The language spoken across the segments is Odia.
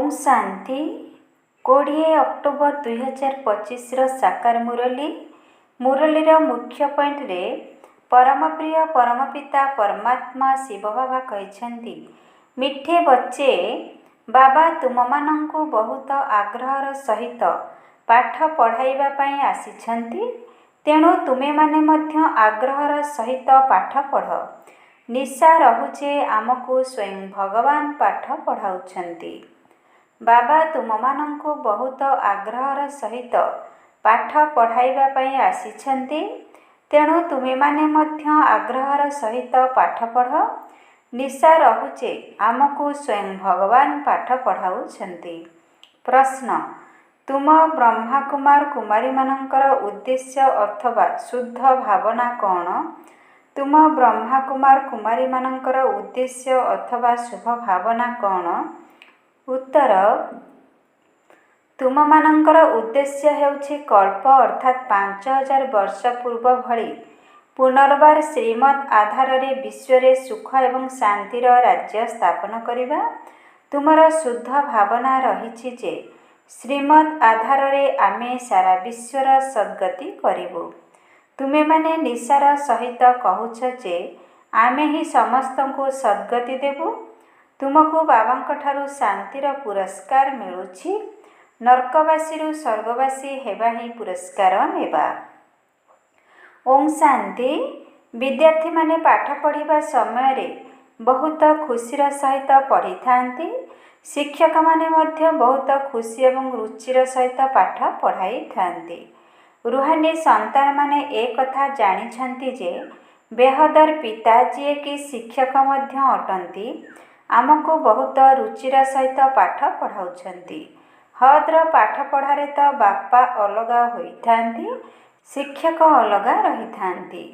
ओम शांति 20 अक्टोबर 2025 साकार मुरलीर मुख्य पॉइंट रे परम प्रिय परमपिता परमात्मा शिव बाबा कहते मिठे बच्चे बाबा तुम मानंकु बहुत आग्रहर सहित पाठ पढ़ाइबा पई आसिछंती तेणु तुमे माने मध्य आग्रहर सहित पाठ पढ़। निशा रहुचे आमको स्वयं भगवान पाठ पढ़ाउछंती। बाबा तुम मानंकु बहुत आग्रहर सहित पाठ पढ़ाइबा पई आसिछंती तेणु तुमे माने मध्य आग्रहर सहित पाठ पढ़। निशा रहुचे आमको स्वयं भगवान पाठ पढ़ाउछंती। प्रश्न तुम ब्रह्मा कुमार कुमारी मानंकर उद्देश्य अथवा शुद्ध भावना कौन? तुम ब्रह्मा कुमार कुमारी मानंकर उद्देश्य अथवा शुभ भावना कौन? उत्तर तुम मानंकर उद्देश्य हेउछि कल्प अर्थात 5000 वर्ष पूर्व भली पुनर्बार श्रीमद आधार रे विश्व रे सुख एवं शांतिर राज्य स्थापन करिबा। तुमर शुद्ध भावना रहिछि जे श्रीमद आधार रे आमे सारा विश्वर सद्गति करिबु। तुमे माने निशार सहित कहूछ जे आमे ही समस्तଙ୍କୁ सद्गति देबु। तुमको बाबांक ठारू शांतिर पुरस्कार मिलुछि। नरकवासी स्वर्गवासी हेबा ही पुरस्कार नेबा। ओम शांति विद्यार्थी माने पाठ पढ़िबा समय रे बहुत खुशीर सहित पढ़ी थांती। शिक्षक माने मध्य बहुत खुशी एवं रुचिर सहित पाठ पढ़ाई थांती। रुहानी संतान माने एक कथा जानी छंती जे बेहदर पिता जी कि शिक्षक मध्य अटंती आमको बहुत रुचिर सहित पाठ पढ़ाउछंती। हद्र पाठ पढ़ारे तो बापा अलगा होई थांती, शिक्षक अलगा रही थांती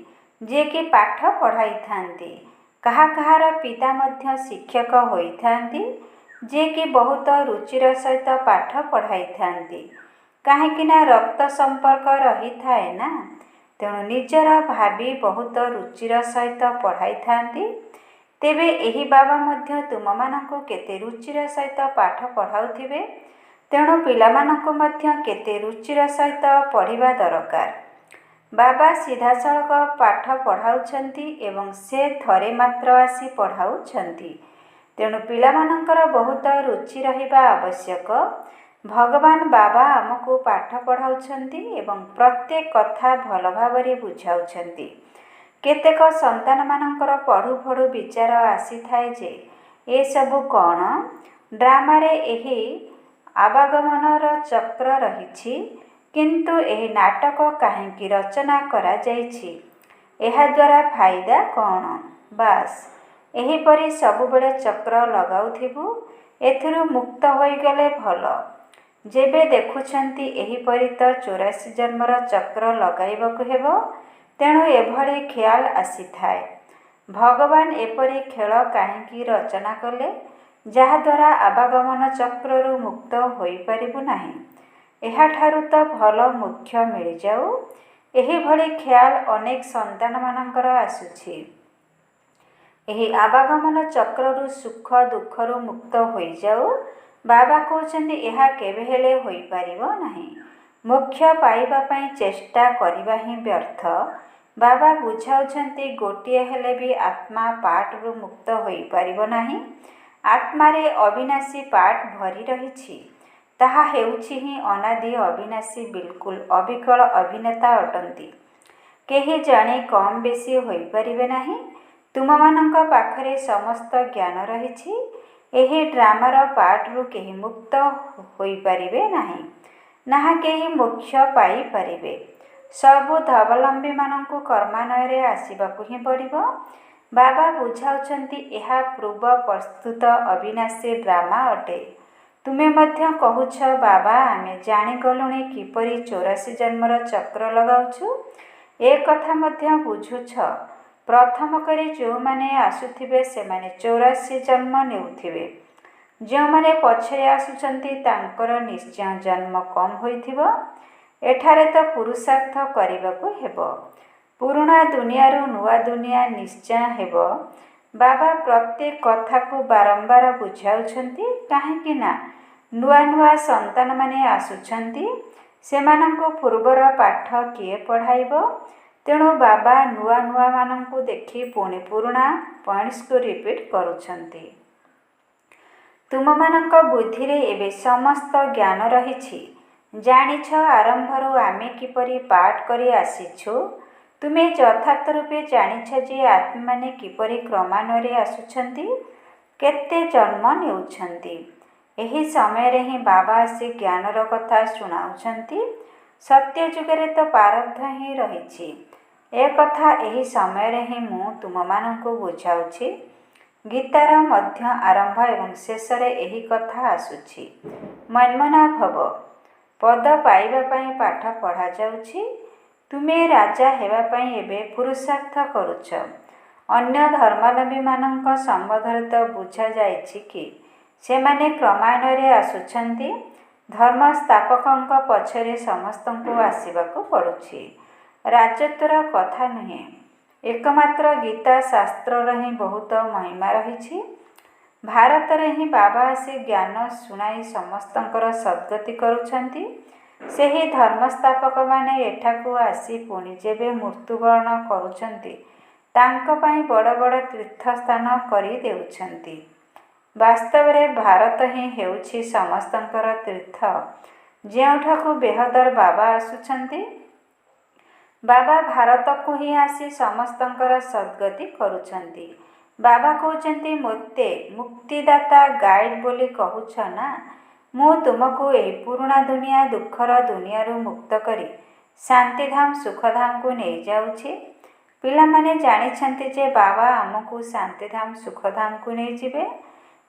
जे कि पाठ पढ़ाई थांती। कहा कहार पिता मध्य शिक्षक होई थांती जे कि बहुत रुचिर सहित पाठ पढ़ाई थांती। काहेकिना रक्त संपर्क रही थाए ना, तेणु निजर भाभी बहुत रुचिर सहित पढ़ाई थांती। तेबे एही बाबा मध्य तुम मानंको केते रुचिर सहित पाठ पढ़ाउथिबे, तेणु पिलामानंको मध्य केते रुचिर सहित पढ़िबा दरकार। बाबा सीधा सड़क पाठ पढ़ाउछंती एवं से थरे मात्र आसी पढ़ाउछंती, तेणु पिलामानंकर बहुत रुचि रहिबा आवश्यक। भगवान बाबा आमको पाठ पढ़ाउछंती एवं प्रत्येक कथा भल भाबरे बुझाउछंती। केतेक संतान मानंकर पढ़ु पढ़ु विचार आसी थाए जे ए सबु कौन? ड्रामा रे एही आवागमनर चक्र रहिछि, किंतु एही नाटक काहेकि रचना करा जाइछि? एहा द्वारा फायदा कौन? बास एही परि सबु बेले चक्र लगाउथिबु, एथिरु मुक्त होई गले भल। जेबे देखुछंती एही परि तो 84 जन्मर चक्र लगाइबाकु हेबो, तेणु एभली ख्याल आसी थाए। भगवान एपरी खेल काहेकि रचना कले जहा द्वारा आवागमन चक्ररु मुक्त होई परिबु नाही? एहा ठारू तो भल मुख्य मिल जाऊ। एही भली ख्याल अनेक संतान मानंकर आसुछि। एही आवागमन चक्ररु सुख दुखरु मुक्त होई जाऊ। बाबा कहउछन्ती एहा केबे हेले होई परिबो नाही। मोक्ष पाइबा पई चेष्टा करिबा ही व्यर्थ। बाबा बुझाउछन्ती गोटिए हेले भी आत्मा पाठ रु मुक्त होई परिबो नाही। आत्मा रे अविनाशी पाठ भरी रहिछि, ताहा हेउछि ही अनादि अविनाशी बिल्कुल अविकल अभिनेता अटंती। केही जणे कम बेसी होई परिबे नाही। तुम मानंक पाखरे समस्त ज्ञान रहिछि। एही ड्रामार पाठ रु केही मुक्त होई परिबे नाही, नाहा केही मोक्ष पाई परिबे। सबु धवलंबी मानंकु कर्मानय रे आसीबाकु ही पड़िबो। बाबा बुझाउछन्ती एहा पूर्व प्रस्तुत अविनाशी ड्रामा अटे। तुमे मध्य कहूछ बाबा आमे जानि गलुणी किपरि 84 जन्मर चक्र लगाउछु। ए कथा मध्य बुझुछ। प्रथम करी जो माने आसुथिबे से माने 84 जन्म नेउथिबे। जो माने पछरे आसुछन्ती तांकर निश्चय जन्म कम होइथिबो। एठारे तो पुरुषार्थ करिबाकु हेबो। पुरुणा दुनियारू नुआ दुनिया निश्चय हेबो। बाबा प्रत्येक कथा को बारंबार बुझाउछन्ती काहेकि ना ନୂଆ ନୂଆ ସନ୍ତାନମାନେ ଆସୁଛନ୍ତି, ସେମାନଙ୍କୁ ପୂର୍ବର ପାଠ କିଏ ପଢ଼ାଇବ? ତେଣୁ ବାବା ନୂଆ ନୂଆମାନଙ୍କୁ ଦେଖି ପୁଣି ପୁରୁଣା ପଏଣ୍ଟସକୁ ରିପିଟ୍ କରୁଛନ୍ତି। ତୁମମାନଙ୍କ ବୁଦ୍ଧିରେ ଏବେ ସମସ୍ତ ଜ୍ଞାନ ରହିଛି। ଜାଣିଛ ଆରମ୍ଭରୁ ଆମେ କିପରି ପାଠ କରି ଆସିଛୁ। ତୁମେ ଯଥାର୍ଥ ରୂପେ ଜାଣିଛ ଯେ ଆତ୍ମାମାନେ କିପରି କ୍ରମାନ୍ୱୟରେ ଆସୁଛନ୍ତି, କେତେ ଜନ୍ମ ନେଉଛନ୍ତି। ଏହି ସମୟରେ ହିଁ ବାବା ଆସି ଜ୍ଞାନର କଥା ଶୁଣାଉଛନ୍ତି। ସତ୍ୟ ଯୁଗରେ ତ ପ୍ରାରବ୍ଧ ହିଁ ରହିଛି। ଏ କଥା ଏହି ସମୟରେ ହିଁ ମୁଁ ତୁମମାନଙ୍କୁ ବୁଝାଉଛି। ଗୀତାର ମଧ୍ୟ ଆରମ୍ଭ ଏବଂ ଶେଷରେ ଏହି କଥା ଆସୁଛି। ମନ୍ମନା ଭବ। ପଦ ପାଇବା ପାଇଁ ପାଠ ପଢ଼ାଯାଉଛି। ତୁମେ ରାଜା ହେବା ପାଇଁ ଏବେ ପୁରୁଷାର୍ଥ କରୁଛ। ଅନ୍ୟ ଧର୍ମାବଲମ୍ବୀମାନଙ୍କ ସମ୍ବନ୍ଧରେ ତ ବୁଝାଯାଇଛି କି ସେମାନେ କ୍ରମାନ୍ୱୟରେ ଆସୁଛନ୍ତି। ଧର୍ମ ସ୍ଥାପକଙ୍କ ପଛରେ ସମସ୍ତଙ୍କୁ ଆସିବାକୁ ପଡ଼ୁଛି। ରାଜତ୍ୱର କଥା ନୁହେଁ। ଏକମାତ୍ର ଗୀତା ଶାସ୍ତ୍ରର ହିଁ ବହୁତ ମହିମା ରହିଛି। ଭାରତରେ ହିଁ ବାବା ଆସି ଜ୍ଞାନ ଶୁଣାଇ ସମସ୍ତଙ୍କର ସଦ୍ଗତି କରୁଛନ୍ତି। ସେହି ଧର୍ମସ୍ଥାପକମାନେ ଏଠାକୁ ଆସି ପୁଣି ଯେବେ ମୃତ୍ୟୁବରଣ କରୁଛନ୍ତି, ତାଙ୍କ ପାଇଁ ବଡ଼ ବଡ଼ ତୀର୍ଥସ୍ଥାନ କରି ଦେଉଛନ୍ତି। ବାସ୍ତବରେ ଭାରତ ହିଁ ହେଉଛି ସମସ୍ତଙ୍କର ତୀର୍ଥ, ଯେଉଁଠାକୁ ବେହଦର ବାବା ଆସୁଛନ୍ତି। ବାବା ଭାରତକୁ ହିଁ ଆସି ସମସ୍ତଙ୍କର ସଦ୍ଗତି କରୁଛନ୍ତି। ବାବା କହୁଛନ୍ତି, ମୋତେ ମୁକ୍ତିଦାତା ଗାଇଡ୍ ବୋଲି କହୁଛ ନା? ମୁଁ ତୁମକୁ ଏହି ପୁରୁଣା ଦୁନିଆ ଦୁଃଖର ଦୁନିଆରୁ ମୁକ୍ତ କରି ଶାନ୍ତିଧାମ ସୁଖଧାମକୁ ନେଇଯାଉଛି। ପିଲାମାନେ ଜାଣିଛନ୍ତି ଯେ ବାବା ଆମକୁ ଶାନ୍ତିଧାମ ସୁଖଧାମକୁ ନେଇଯିବେ।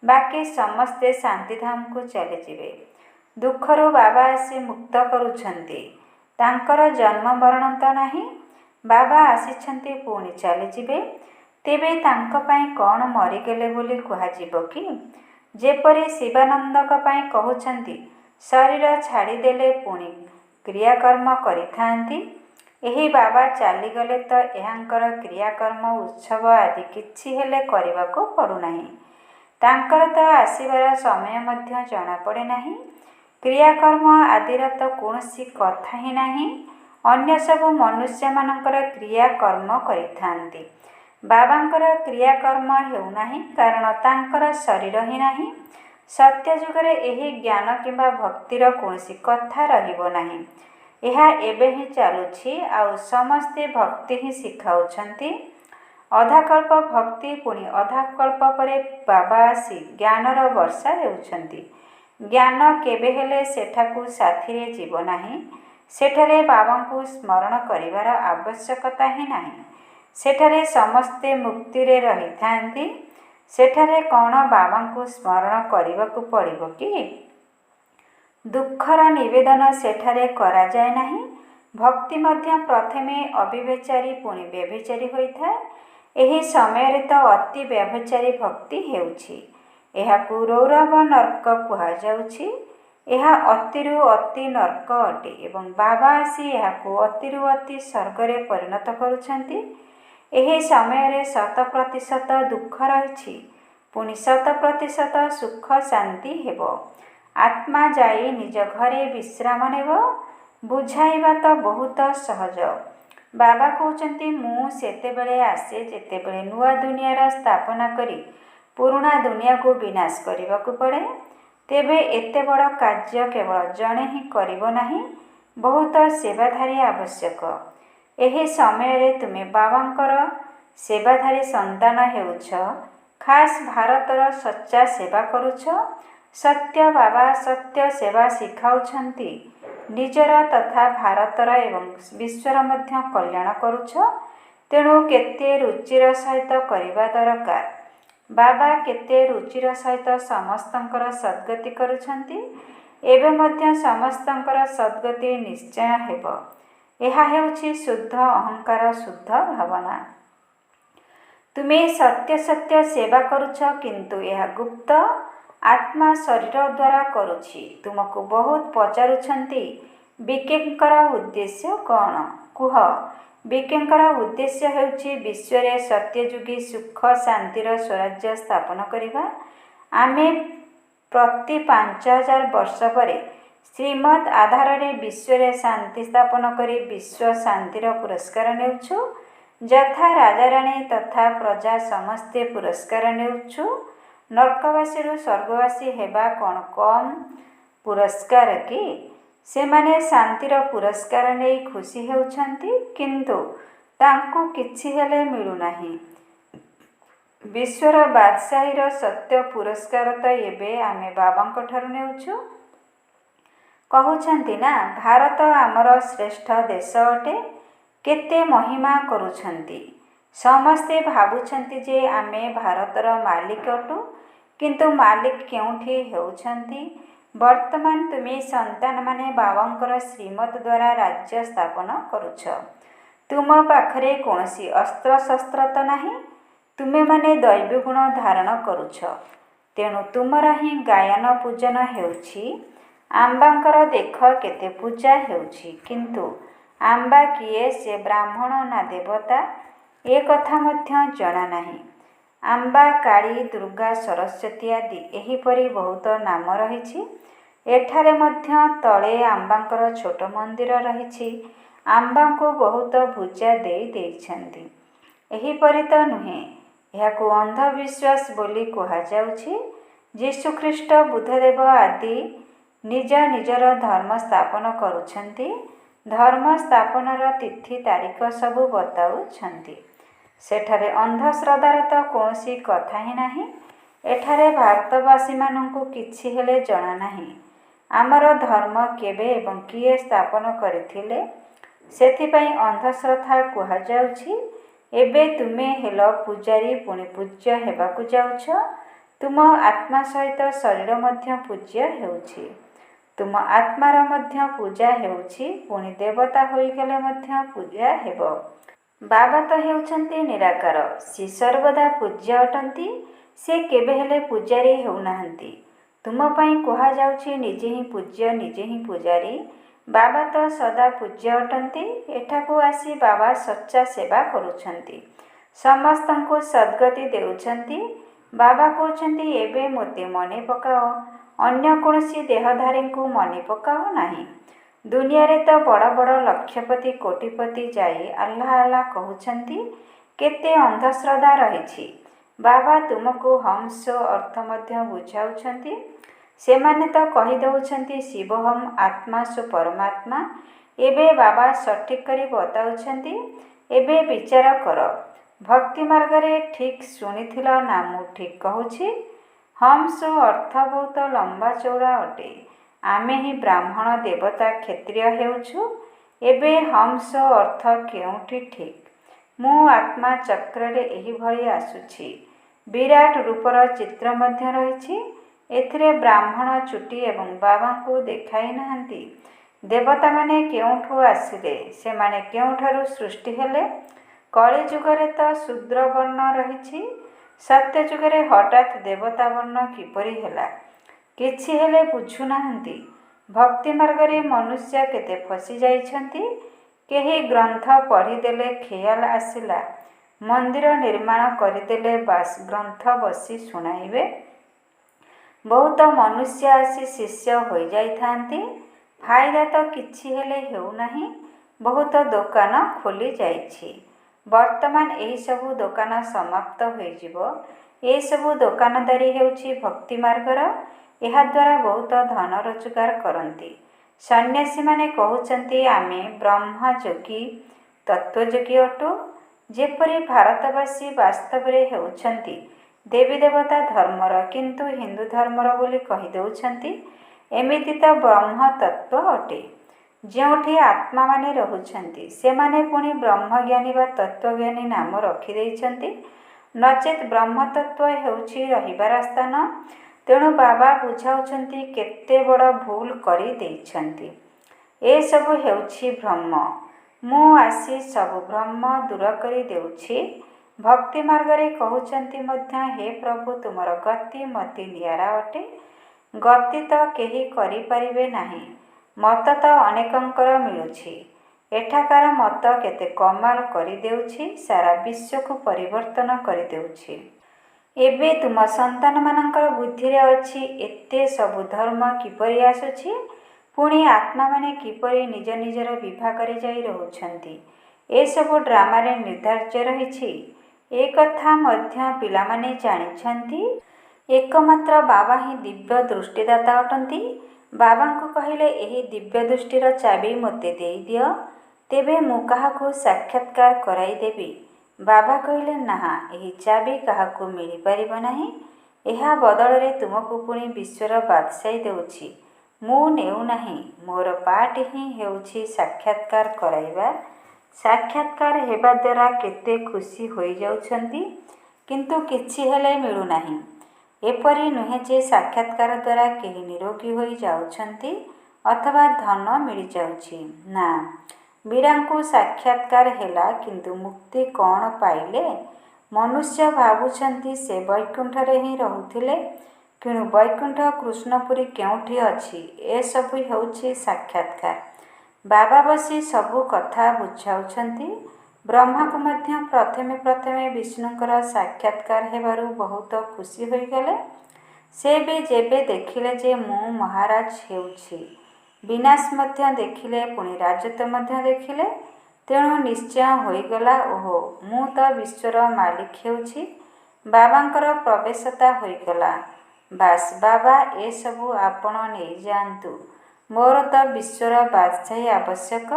ବାକି ସମସ୍ତେ ଶାନ୍ତିଧାମକୁ ଚାଲିଯିବେ। ଦୁଃଖରୁ ବାବା ଆସି ମୁକ୍ତ କରୁଛନ୍ତି। ତାଙ୍କର ଜନ୍ମ ମରଣ ତ ନାହିଁ। ବାବା ଆସିଛନ୍ତି ପୁଣି ଚାଲିଯିବେ। ତେବେ ତାଙ୍କ ପାଇଁ କ'ଣ ମରିଗଲେ ବୋଲି କୁହାଯିବ କି? ଯେପରି ଶିବାନନ୍ଦଙ୍କ ପାଇଁ କହୁଛନ୍ତି, ଶରୀର ଛାଡ଼ିଦେଲେ ପୁଣି କ୍ରିୟାକର୍ମ କରିଥାନ୍ତି। ଏହି ବାବା ଚାଲିଗଲେ ତ ଏହାଙ୍କର କ୍ରିୟାକର୍ମ ଉତ୍ସବ ଆଦି କିଛି ହେଲେ କରିବାକୁ ପଡ଼ୁନାହିଁ। ତାଙ୍କର ତ ଆସିବାର ସମୟ ମଧ୍ୟ ଜଣାପଡ଼େ ନାହିଁ। କ୍ରିୟାକର୍ମ ଆଦିର ତ କୌଣସି କଥା ହିଁ ନାହିଁ। ଅନ୍ୟ ସବୁ ମନୁଷ୍ୟମାନଙ୍କର କ୍ରିୟାକର୍ମ କରିଥାନ୍ତି। ବାବାଙ୍କର କ୍ରିୟାକର୍ମ ହେଉନାହିଁ, କାରଣ ତାଙ୍କର ଶରୀର ହିଁ ନାହିଁ। ସତ୍ୟ ଯୁଗରେ ଏହି ଜ୍ଞାନ କିମ୍ବା ଭକ୍ତିର କୌଣସି କଥା ରହିବ ନାହିଁ। ଏହା ଏବେ ହିଁ ଚାଲୁଛି। ଆଉ ସମସ୍ତେ ଭକ୍ତି ହିଁ ଶିଖାଉଛନ୍ତି। ଅଧାକଳ୍ପ ଭକ୍ତି, ପୁଣି ଅଧାକଳ୍ପ ପରେ ବାବା ଆସି ଜ୍ଞାନର ବର୍ଷା ଦେଉଛନ୍ତି। ଜ୍ଞାନ କେବେ ହେଲେ ସେଠାକୁ ସାଥିରେ ଯିବ ନାହିଁ। ସେଠାରେ ବାବାଙ୍କୁ ସ୍ମରଣ କରିବାର ଆବଶ୍ୟକତା ହିଁ ନାହିଁ। ସେଠାରେ ସମସ୍ତେ ମୁକ୍ତିରେ ରହିଥାନ୍ତି। ସେଠାରେ କ'ଣ ବାବାଙ୍କୁ ସ୍ମରଣ କରିବାକୁ ପଡ଼ିବ କି? ଦୁଃଖର ନିବେଦନ ସେଠାରେ କରାଯାଏ ନାହିଁ। ଭକ୍ତି ମଧ୍ୟ ପ୍ରଥମେ ଅବିବେଚାରୀ ପୁଣି ବ୍ୟଭିଚାରୀ ହୋଇଥାଏ। ଏହି ସମୟରେ ତ ଅତି ବ୍ୟଭିଚାରୀ ଭକ୍ତି ହେଉଛି। ଏହାକୁ ରୌରବ ନର୍କ କୁହାଯାଉଛି। ଏହା ଅତିରୁ ଅତି ନର୍କ ଅଟେ ଏବଂ ବାବା ଆସି ଏହାକୁ ଅତିରୁ ଅତି ସ୍ୱର୍ଗରେ ପରିଣତ କରୁଛନ୍ତି। ଏହି ସମୟରେ 100% ଦୁଃଖ ରହିଛି, ପୁଣି 100% ସୁଖ ଶାନ୍ତି ହେବ। ଆତ୍ମା ଯାଇ ନିଜ ଘରେ ବିଶ୍ରାମ ନେବ। ବୁଝାଇବା ତ ବହୁତ ସହଜ। ବାବା କହୁଛନ୍ତି, ମୁଁ ସେତେବେଳେ ଆସେ ଯେତେବେଳେ ନୂଆ ଦୁନିଆର ସ୍ଥାପନା କରି ପୁରୁଣା ଦୁନିଆକୁ ବିନାଶ କରିବାକୁ ପଡ଼େ। ତେବେ ଏତେ ବଡ଼ କାର୍ଯ୍ୟ କେବଳ ଜଣେ ହିଁ କରିବ ନାହିଁ, ବହୁତ ସେବାଧାରୀ ଆବଶ୍ୟକ। ଏହି ସମୟରେ ତୁମେ ବାବାଙ୍କର ସେବାଧାରୀ ସନ୍ତାନ ହେଉଛ। ଖାସ୍ ଭାରତର ସଚ୍ଚା ସେବା କରୁଛ। ସତ୍ୟ ବାବା ସତ୍ୟ ସେବା ଶିଖାଉଛନ୍ତି। ନିଜର ତଥା ଭାରତର ଏବଂ ବିଶ୍ୱର ମଧ୍ୟ କଲ୍ୟାଣ କରୁଛ। ତେଣୁ କେତେ ରୁଚିର ସହିତ କରିବା ଦରକାର। ବାବା କେତେ ରୁଚିର ସହିତ ସମସ୍ତଙ୍କର ସଦ୍ଗତି କରୁଛନ୍ତି। ଏବେ ମଧ୍ୟ ସମସ୍ତଙ୍କର ସଦ୍ଗତି ନିଶ୍ଚୟ ହେବ। ଏହା ହେଉଛି ଶୁଦ୍ଧ ଅହଙ୍କାର, ଶୁଦ୍ଧ ଭାବନା। ତୁମେ ସତ୍ୟ ସତ୍ୟ ସେବା କରୁଛ, କିନ୍ତୁ ଏହା ଗୁପ୍ତ। ଆତ୍ମା ଶରୀର ଦ୍ୱାରା କରୁଛି। ତୁମକୁ ବହୁତ ପଚାରୁଛନ୍ତି, ବିକେଙ୍କର ଉଦ୍ଦେଶ୍ୟ କ'ଣ? କୁହ। ବିକେଙ୍କର ଉଦ୍ଦେଶ୍ୟ ହେଉଛି ବିଶ୍ୱରେ ସତ୍ୟଯୁଗୀ ସୁଖ ଶାନ୍ତିର ସ୍ୱରାଜ୍ୟ ସ୍ଥାପନ କରିବା। ଆମେ ପ୍ରତି 5000 ବର୍ଷ ପରେ ଶ୍ରୀମଦ୍ ଆଧାରରେ ବିଶ୍ୱରେ ଶାନ୍ତି ସ୍ଥାପନ କରି ବିଶ୍ୱ ଶାନ୍ତିର ପୁରସ୍କାର ନେଉଛୁ। ଯଥା ରାଜାରାଣୀ ତଥା ପ୍ରଜା ସମସ୍ତେ ପୁରସ୍କାର ନେଉଛୁ। ନର୍କବାସୀରୁ ସ୍ୱର୍ଗବାସୀ ହେବା କ'ଣ କମ୍ ପୁରସ୍କାର କି? ସେମାନେ ଶାନ୍ତିର ପୁରସ୍କାର ନେଇ ଖୁସି ହେଉଛନ୍ତି, କିନ୍ତୁ ତାଙ୍କୁ କିଛି ହେଲେ ମିଳୁନାହିଁ। ବିଶ୍ୱର ବାଦଶାହୀର ସତ୍ୟ ପୁରସ୍କାର ତ ଏବେ ଆମେ ବାବାଙ୍କଠାରୁ ନେଉଛୁ। କହୁଛନ୍ତି ନା, ଭାରତ ଆମର ଶ୍ରେଷ୍ଠ ଦେଶ ଅଟେ। କେତେ ମହିମା କରୁଛନ୍ତି। ସମସ୍ତେ ଭାବୁଛନ୍ତି ଯେ ଆମେ ଭାରତର ମାଲିକ ଅଟୁ, କିନ୍ତୁ ମାଲିକ କେଉଁଠି ହେଉଛନ୍ତି? ବର୍ତ୍ତମାନ ତୁମେ ସନ୍ତାନମାନେ ବାବାଙ୍କର ଶ୍ରୀମତ ଦ୍ୱାରା ରାଜ୍ୟ ସ୍ଥାପନ କରୁଛ। ତୁମ ପାଖରେ କୌଣସି ଅସ୍ତ୍ରଶସ୍ତ୍ର ତ ନାହିଁ। ତୁମେମାନେ ଦୈବୀ ଗୁଣ ଧାରଣ କରୁଛ, ତେଣୁ ତୁମର ହିଁ ଗାୟନ ପୂଜନ ହେଉଛି। ଆମ୍ବାଙ୍କର ଦେଖ କେତେ ପୂଜା ହେଉଛି, କିନ୍ତୁ ଆମ୍ବା କିଏ? ସେ ବ୍ରାହ୍ମଣ ନା ଦେବତା? ଏ କଥା ମଧ୍ୟ ଜଣା ନାହିଁ। ଆମ୍ବା, କାଳୀ, ଦୁର୍ଗା, ସରସ୍ୱତୀ ଆଦି ଏହିପରି ବହୁତ ନାମ ରହିଛି। ଏଠାରେ ମଧ୍ୟ ତଳେ ଆମ୍ବାଙ୍କର ଛୋଟ ମନ୍ଦିର ରହିଛି। ଆମ୍ବାଙ୍କୁ ବହୁତ ପୂଜା ଦେଇଛନ୍ତି। ଏହିପରି ତ ନୁହେଁ। ଏହାକୁ ଅନ୍ଧବିଶ୍ୱାସ ବୋଲି କୁହାଯାଉଛି। ଯୀଶୁଖ୍ରୀଷ୍ଟ, ବୁଦ୍ଧଦେବ ଆଦି ନିଜ ନିଜର ଧର୍ମ ସ୍ଥାପନ କରୁଛନ୍ତି। ଧର୍ମ ସ୍ଥାପନର ତିଥି ତାରିଖ ସବୁ ବତାଉଛନ୍ତି। ସେଠାରେ ଅନ୍ଧଶ୍ରଦ୍ଧାର ତ କୌଣସି କଥା ହିଁ ନାହିଁ। ଏଠାରେ ଭାରତବାସୀମାନଙ୍କୁ କିଛି ହେଲେ ଜଣା ନାହିଁ। ଆମର ଧର୍ମ କେବେ ଏବଂ କିଏ ସ୍ଥାପନ କରିଥିଲେ, ସେଥିପାଇଁ ଅନ୍ଧଶ୍ରଦ୍ଧା କୁହାଯାଉଛି। ଏବେ ତୁମେ ହେଲ ପୂଜାରୀ, ପୁଣି ପୂଜ୍ୟ ହେବାକୁ ଯାଉଛ। ତୁମ ଆତ୍ମା ସହିତ ଶରୀର ମଧ୍ୟ ପୂଜ୍ୟ ହେଉଛି। ତୁମ ଆତ୍ମାର ମଧ୍ୟ ପୂଜା ହେଉଛି, ପୁଣି ଦେବତା ହୋଇଗଲେ ମଧ୍ୟ ପୂଜା ହେବ। ବାବା ତ ହେଉଛନ୍ତି ନିରାକାର। ସେ ସର୍ବଦା ପୂଜ୍ୟ ଅଟନ୍ତି। ସେ କେବେ ହେଲେ ପୂଜାରୀ ହେଉନାହାନ୍ତି। ତୁମ ପାଇଁ କୁହାଯାଉଛି ନିଜେ ହିଁ ପୂଜ୍ୟ, ନିଜେ ହିଁ ପୂଜାରୀ। ବାବା ତ ସଦା ପୂଜ୍ୟ ଅଟନ୍ତି। ଏଠାକୁ ଆସି ବାବା ସଚ୍ଚା ସେବା କରୁଛନ୍ତି। ସମସ୍ତଙ୍କୁ ସଦ୍ଗତି ଦେଉଛନ୍ତି। ବାବା କହୁଛନ୍ତି, ଏବେ ମୋତେ ମନେ ପକାଅ, ଅନ୍ୟ କୌଣସି ଦେହଧାରୀଙ୍କୁ ମନେ ପକାଅ ନାହିଁ। ଦୁନିଆରେ ତ ବଡ଼ ବଡ଼ ଲକ୍ଷପତି, କୋଟିପତି ଯାଇ ଆଲ୍ଲାହ ଆଲ୍ଲାହ କହୁଛନ୍ତି। କେତେ ଅନ୍ଧଶ୍ରଦ୍ଧା ରହିଛି। ବାବା ତୁମକୁ ହମ୍ସ ଅର୍ଥ ମଧ୍ୟ ବୁଝାଉଛନ୍ତି। ସେମାନେ ତ କହିଦେଉଛନ୍ତି ଶିବୋହମ୍ ଆତ୍ମା ସୁ ପରମାତ୍ମା। ଏବେ ବାବା ସଠିକ୍ କରି ବତାଉଛନ୍ତି। ଏବେ ବିଚାର କର, ଭକ୍ତି ମାର୍ଗରେ ଠିକ୍ ଶୁଣିଥିଲ ନା ମୁଁ ଠିକ୍ କହୁଛି? ହମ୍ସ ଅର୍ଥ ବହୁତ ଲମ୍ବା ଚଉଡ଼ା ଅଟେ। ଆମେ ହିଁ ବ୍ରାହ୍ମଣ, ଦେବତା, କ୍ଷତ୍ରିୟ ହେଉଛୁ। ଏବେ ହମ୍ସ ଅର୍ଥ କେଉଁଠି ଠିକ୍? ମୁଁ ଆତ୍ମା ଚକ୍ରରେ ଏହିଭଳି ଆସୁଛି। ବିରାଟ ରୂପର ଚିତ୍ର ମଧ୍ୟ ରହିଛି। ଏଥିରେ ବ୍ରାହ୍ମଣ ଚୁଟି ଏବଂ ବାବାଙ୍କୁ ଦେଖାଇ ନାହାନ୍ତି। ଦେବତାମାନେ କେଉଁଠୁ ଆସିଲେ? ସେମାନେ କେଉଁଠାରୁ ସୃଷ୍ଟି ହେଲେ? କଳିଯୁଗରେ ତ ଶୂଦ୍ର ବର୍ଣ୍ଣ ରହିଛି। ସତ୍ୟଯୁଗରେ ହଠାତ୍ ଦେବତା ବର୍ଣ୍ଣ କିପରି ହେଲା? କିଛି ହେଲେ ବୁଝୁନାହାନ୍ତି। ଭକ୍ତି ମାର୍ଗରେ ମନୁଷ୍ୟ କେତେ ଫସି ଯାଇଛନ୍ତି। କେହି ଗ୍ରନ୍ଥ ପଢ଼ିଦେଲେ ଖେୟାଲ ଆସିଲା, ମନ୍ଦିର ନିର୍ମାଣ କରିଦେଲେ, ବାସ୍ ଗ୍ରନ୍ଥ ବସି ଶୁଣାଇବେ। ବହୁତ ମନୁଷ୍ୟ ଆସି ଶିଷ୍ୟ ହୋଇଯାଇଥାନ୍ତି। ଫାଇଦା ତ କିଛି ହେଲେ ହେଉନାହିଁ। ବହୁତ ଦୋକାନ ଖୋଲି ଯାଇଛି। ବର୍ତ୍ତମାନ ଏହିସବୁ ଦୋକାନ ସମାପ୍ତ ହୋଇଯିବ। ଏସବୁ ଦୋକାନଦାରୀ ହେଉଛି ଭକ୍ତି ମାର୍ଗର। ଏହାଦ୍ୱାରା ବହୁତ ଧନ ରୋଜଗାର କରନ୍ତି। ସନ୍ନ୍ୟାସୀମାନେ କହୁଛନ୍ତି ଆମେ ବ୍ରହ୍ମଯୋଗୀ, ତତ୍ତ୍ୱଯୋଗୀ ଅଟୁ। ଯେପରି ଭାରତବାସୀ ବାସ୍ତବରେ ହେଉଛନ୍ତି ଦେବୀ ଦେବତା ଧର୍ମର, କିନ୍ତୁ ହିନ୍ଦୁ ଧର୍ମର ବୋଲି କହିଦେଉଛନ୍ତି। ଏମିତି ତ ବ୍ରହ୍ମ ତତ୍ତ୍ୱ ଅଟେ। ଯେଉଁଠି ଆତ୍ମାମାନେ ରହୁଛନ୍ତି, ସେମାନେ ପୁଣି ବ୍ରହ୍ମଜ୍ଞାନୀ ବା ତତ୍ତ୍ୱଜ୍ଞାନୀ ନାମ ରଖିଦେଇଛନ୍ତି। ନଚେତ୍ ବ୍ରହ୍ମତତ୍ତ୍ୱ ହେଉଛି ରହିବାର ସ୍ଥାନ। ତେଣୁ ବାବା ବୁଝାଉଛନ୍ତି କେତେ ବଡ଼ ଭୁଲ କରି ଦେଇଛନ୍ତି। ଏସବୁ ହେଉଛି ଭ୍ରମ। ମୁଁ ଆସି ସବୁ ଭ୍ରମ ଦୂର କରି ଦେଉଛି। ଭକ୍ତି ମାର୍ଗରେ କହୁଛନ୍ତି ମଧ୍ୟ, ହେ ପ୍ରଭୁ ତୁମର ଗତି ମତି ନିଆରା ଅଟେ। ଗତି ତ କେହି କରିପାରିବେ ନାହିଁ। ମତ ତ ଅନେକଙ୍କର ମିଳୁଛି। ଏଠାକାର ମତ କେତେ କମାଲ କରିଦେଉଛି, ସାରା ବିଶ୍ୱକୁ ପରିବର୍ତ୍ତନ କରିଦେଉଛି। ଏବେ ତୁମ ସନ୍ତାନମାନଙ୍କର ବୁଦ୍ଧିରେ ଅଛି ଏତେ ସବୁ ଧର୍ମ କିପରି ଆସୁଛି, ପୁଣି ଆତ୍ମାମାନେ କିପରି ନିଜ ନିଜର ବିଭାଗରେ ଯାଇ ରହୁଛନ୍ତି। ଏସବୁ ଡ୍ରାମାରେ ନିର୍ଦ୍ଧାର୍ଯ୍ୟ ରହିଛି। ଏ କଥା ମଧ୍ୟ ପିଲାମାନେ ଜାଣିଛନ୍ତି। ଏକମାତ୍ର ବାବା ହିଁ ଦିବ୍ୟ ଦୃଷ୍ଟିଦାତା ଅଟନ୍ତି। ବାବାଙ୍କୁ କହିଲେ, ଏହି ଦିବ୍ୟ ଦୃଷ୍ଟିର ଚାବି ମୋତେ ଦେଇଦିଅ, ତେବେ ମୁଁ କାହାକୁ ସାକ୍ଷାତକାର କରାଇଦେବି। ବାବା କହିଲେ, ନା, ଏହି ଚାବି କାହାକୁ ମିଳିପାରିବ ନାହିଁ। ଏହା ବଦଳରେ ତୁମକୁ ପୁଣି ବିଶ୍ୱର ବାଦଶାହୀ ଦେଉଛି। ମୁଁ ନେଉନାହିଁ। ମୋର ପାଠ ହିଁ ହେଉଛି ସାକ୍ଷାତକାର କରାଇବା। ସାକ୍ଷାତକାର ହେବା ଦ୍ୱାରା କେତେ ଖୁସି ହୋଇଯାଉଛନ୍ତି, କିନ୍ତୁ କିଛି ହେଲେ ମିଳୁନାହିଁ। ଏପରି ନୁହେଁ ଯେ ସାକ୍ଷାତକାର ଦ୍ୱାରା କେହି ନିରୋଗୀ ହୋଇଯାଉଛନ୍ତି ଅଥବା ଧନ ମିଳିଯାଉଛି। ନା, ମୀରାଙ୍କୁ ସାକ୍ଷାତକାର ହେଲା, କିନ୍ତୁ ମୁକ୍ତି କ'ଣ ପାଇଲେ? ମନୁଷ୍ୟ ଭାବୁଛନ୍ତି ସେ ବୈକୁଣ୍ଠରେ ହିଁ ରହୁଥିଲେ, କିନ୍ତୁ ବୈକୁଣ୍ଠ କୃଷ୍ଣପୁରୀ କେଉଁଠି ଅଛି? ଏସବୁ ହେଉଛି ସାକ୍ଷାତକାର। ବାବା ବସି ସବୁ କଥା ବୁଝାଉଛନ୍ତି। ବ୍ରହ୍ମାକୁ ମଧ୍ୟ ପ୍ରଥମେ ପ୍ରଥମେ ବିଷ୍ଣୁଙ୍କର ସାକ୍ଷାତକାର ହେବାରୁ ବହୁତ ଖୁସି ହୋଇଗଲେ। ସେ ବି ଯେବେ ଦେଖିଲେ ଯେ ମୁଁ ମହାରାଜ ହେଉଛି, ବିନାଶ ମଧ୍ୟ ଦେଖିଲେ, ପୁଣି ରାଜତ୍ୱ ମଧ୍ୟ ଦେଖିଲେ, ତେଣୁ ନିଶ୍ଚୟ ହୋଇଗଲା, ଓହୋ, ମୁଁ ତ ବିଶ୍ୱର ମାଲିକ ହେଉଛି। ବାବାଙ୍କର ପ୍ରବେଶତା ହୋଇଗଲା। ବାସ୍, ବାବା, ଏସବୁ ଆପଣ ନେଇଯାଆନ୍ତୁ। ମୋର ତ ବିଶ୍ୱର ବାଦଶାହୀ ଆବଶ୍ୟକ।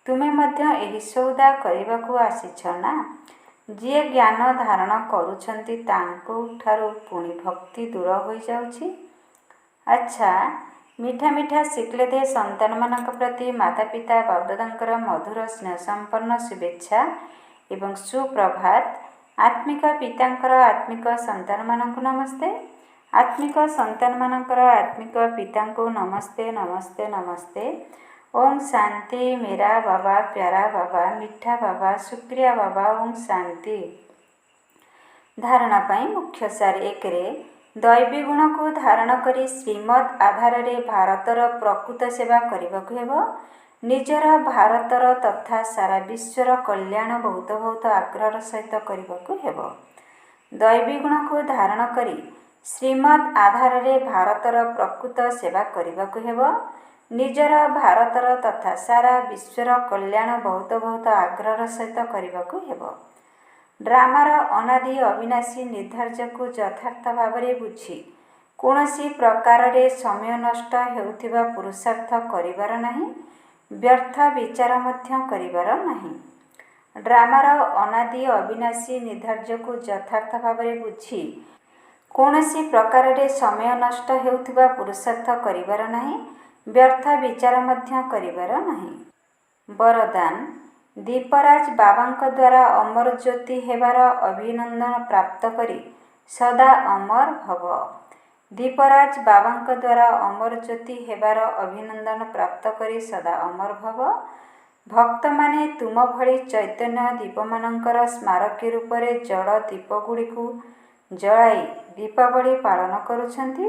ତୁମେ ମଧ୍ୟ ଏହି ସୌଦା କରିବାକୁ ଆସିଛ ନା? ଯିଏ ଜ୍ଞାନ ଧାରଣ କରୁଛନ୍ତି ତାଙ୍କଠାରୁ ପୁଣି ଭକ୍ତି ଦୂର ହୋଇଯାଉଛି। ଆଚ୍ଛା, ମିଠା ମିଠା ଶିକଲେଦେ ସନ୍ତାନମାନଙ୍କ ପ୍ରତି ମାତାପିତା ବାବଦାଦାଙ୍କର ମଧୁର ସ୍ନେହସମ୍ପନ୍ନ ଶୁଭେଚ୍ଛା ଏବଂ ସୁପ୍ରଭାତ। ଆତ୍ମିକ ପିତାଙ୍କର ଆତ୍ମିକ ସନ୍ତାନମାନଙ୍କୁ ନମସ୍ତେ। ଆତ୍ମିକ ସନ୍ତାନମାନଙ୍କର ଆତ୍ମିକ ପିତାଙ୍କୁ ନମସ୍ତେ, ନମସ୍ତେ, ନମସ୍ତେ। ଓಂ ଶାନ୍ତି। ମେରା ବାବା, ପ୍ୟାରା ବାବା, ମିଠା ବାବା, ଶୁକ୍ରିୟା ବାବା, ଓಂ ଶାନ୍ତି। ଧାରଣା ପାଇଁ ମୁଖ୍ୟସାର। 1ରେ, ଦୈବୀ ଗୁଣକୁ ଧାରଣ କରି ଶ୍ରୀମଦ୍ ଆଧାରରେ ଭାରତର ପ୍ରକୃତ ସେବା କରିବାକୁ ହେବ। ନିଜର, ଭାରତର ତଥା ସାରା ବିଶ୍ୱର କଲ୍ୟାଣ ବହୁତ ବହୁତ ଆଗ୍ରହର ସହିତ କରିବାକୁ ହେବ। ଦୈବୀ ଗୁଣକୁ ଧାରଣ କରି ଶ୍ରୀମଦ୍ ଆଧାରରେ ଭାରତର ପ୍ରକୃତ ସେବା କରିବାକୁ ହେବ। ନିଜର, ଭାରତର ତଥା ସାରା ବିଶ୍ୱର କଲ୍ୟାଣ ବହୁତ ବହୁତ ଆଗ୍ରହର ସହିତ କରିବାକୁ ହେବ। ଡ୍ରାମାର ଅନାଦି ଅବିନାଶୀ ନିର୍ଦ୍ଧାର୍ଯ୍ୟକୁ ଯଥାର୍ଥ ଭାବରେ ବୁଝି କୌଣସି ପ୍ରକାରରେ ସମୟ ନଷ୍ଟ ହେଉଥିବା ପୁରୁଷାର୍ଥ କରିବାର ନାହିଁ, ବ୍ୟର୍ଥ ବିଚାର ମଧ୍ୟ କରିବାର ନାହିଁ। ଡ୍ରାମାର ଅନାଦି ଅବିନାଶୀ ନିର୍ଦ୍ଧାର୍ଯ୍ୟକୁ ଯଥାର୍ଥ ଭାବରେ ବୁଝି କୌଣସି ପ୍ରକାରରେ ସମୟ ନଷ୍ଟ ହେଉଥିବା ପୁରୁଷାର୍ଥ କରିବାର ନାହିଁ, ବ୍ୟର୍ଥ ବିଚାର ମଧ୍ୟ କରିବାର ନାହିଁ। ବରଦାନ। ଦୀପରାଜ ବାବାଙ୍କ ଦ୍ୱାରା ଅମର ଜ୍ୟୋତି ହେବାର ଅଭିନନ୍ଦନ ପ୍ରାପ୍ତ କରି ସଦା ଅମର ଭବ। ଦୀପରାଜ ବାବାଙ୍କ ଦ୍ୱାରା ଅମର ଜ୍ୟୋତି ହେବାର ଅଭିନନ୍ଦନ ପ୍ରାପ୍ତ କରି ସଦା ଅମର ଭବ। ଭକ୍ତମାନେ ତୁମ ଭଳି ଚୈତନ୍ୟ ଦୀପମାନଙ୍କର ସ୍ମାରକୀ ରୂପରେ ଜଳ ଦୀପଗୁଡ଼ିକୁ ଜଳାଇ ଦୀପାବଳି ପାଳନ କରୁଛନ୍ତି।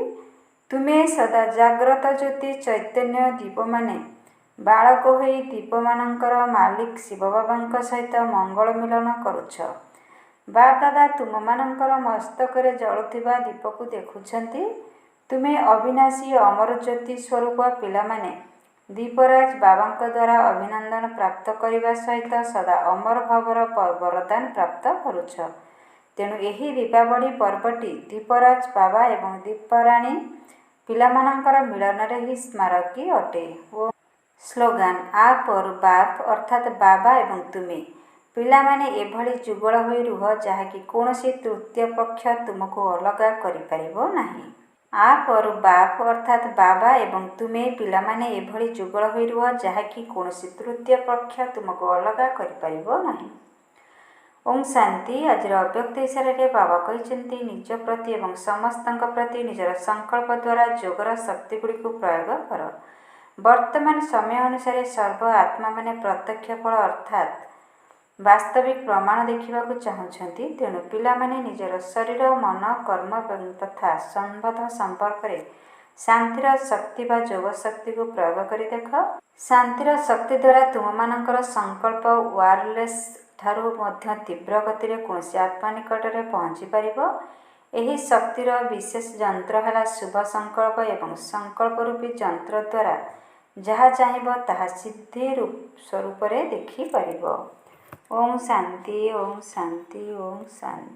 ତୁମେ ସଦା ଜାଗ୍ରତ ଜ୍ୟୋତି ଚୈତନ୍ୟ ଦୀପମାନେ ବାଳକ ହୋଇ ଦୀପମାନଙ୍କର ମାଲିକ ଶିବବାବାଙ୍କ ସହିତ ମଙ୍ଗଳ ମିଳନ କରୁଛ। ବାପଦାଦା ତୁମମାନଙ୍କର ମସ୍ତକରେ ଜଳୁଥିବା ଦୀପକୁ ଦେଖୁଛନ୍ତି। ତୁମେ ଅବିନାଶୀ ଅମର ଜ୍ୟୋତି ସ୍ୱରୂପ ପିଲାମାନେ ଦୀପରାଜ ବାବାଙ୍କ ଦ୍ୱାରା ଅଭିନନ୍ଦନ ପ୍ରାପ୍ତ କରିବା ସହିତ ସଦା ଅମର ଭାବର ବରଦାନ ପ୍ରାପ୍ତ କରୁଛ। ତେଣୁ ଏହି ଦୀପାବଳି ପର୍ବଟି ଦୀପରାଜ ବାବା ଏବଂ ଦୀପରାଣୀ ପିଲାମାନଙ୍କର ମିଳନରେ ହିଁ ସ୍ମାରକୀ ଅଟେ। ଓ ସ୍ଲୋଗାନ। ଆପ୍ और ବାପ ଅର୍ଥାତ୍ ବାବା ଏବଂ ତୁମେ ପିଲାମାନେ ଏଭଳି ଯୁଗଳ ହୋଇ ରୁହ ଯାହାକି କୌଣସି ତୃତୀୟ ପକ୍ଷ ତୁମକୁ ଅଲଗା କରିପାରିବ ନାହିଁ। ଆପ୍ और ବାପ ଅର୍ଥାତ୍ ବାବା ଏବଂ ତୁମେ ପିଲାମାନେ ଏଭଳି ଯୁଗଳ ହୋଇ ରୁହ ଯାହାକି କୌଣସି ତୃତୀୟ ପକ୍ଷ ତୁମକୁ ଅଲଗା କରିପାରିବ ନାହିଁ। ଓಂ ଶାନ୍ତି। ଆଜିର ଅବ୍ୟକ୍ତ ଇଶାରାରେ ବାବା କହିଛନ୍ତି, ନିଜ ପ୍ରତି ଏବଂ ସମସ୍ତଙ୍କ ପ୍ରତି ନିଜର ସଂକଳ୍ପ ଦ୍ୱାରା ଯୋଗର ଶକ୍ତିଗୁଡ଼ିକୁ ପ୍ରୟୋଗ କର। ବର୍ତ୍ତମାନ ସମୟ ଅନୁସାରେ ସର୍ବ ଆତ୍ମାମାନେ ପ୍ରତ୍ୟକ୍ଷ ଫଳ ଅର୍ଥାତ୍ ବାସ୍ତବିକ ପ୍ରମାଣ ଦେଖିବାକୁ ଚାହୁଁଛନ୍ତି। ତେଣୁ ପିଲାମାନେ ନିଜର ଶରୀର, ମନ, କର୍ମ ତଥା ସମ୍ବନ୍ଧ ସମ୍ପର୍କରେ ଶାନ୍ତିର ଶକ୍ତି ବା ଯୋଗ ଶକ୍ତିକୁ ପ୍ରୟୋଗ କରି ଦେଖ। ଶାନ୍ତିର ଶକ୍ତି ଦ୍ୱାରା ତୁମମାନଙ୍କର ସଂକଳ୍ପ ୱାୟାରଲେସ୍ ଠାରୁ ମଧ୍ୟ ତୀବ୍ର ଗତିରେ କୌଣସି ଆତ୍ମା ନିକଟରେ ପହଞ୍ଚି ପାରିବ। ଏହି ଶକ୍ତିର ବିଶେଷ ଯନ୍ତ୍ର ହେଲା ଶୁଭ ସଂକଳ୍ପ ଏବଂ ସଂକଳ୍ପ ରୂପୀ ଯନ୍ତ୍ର ଦ୍ୱାରା ଯାହା ଚାହିଁବ ତାହା ସିଦ୍ଧି ସ୍ୱରୂପରେ ଦେଖିପାରିବ। ଓମ୍ ଶାନ୍ତି, ଓମ୍ ଶାନ୍ତି, ଓମ୍ ଶାନ୍ତି।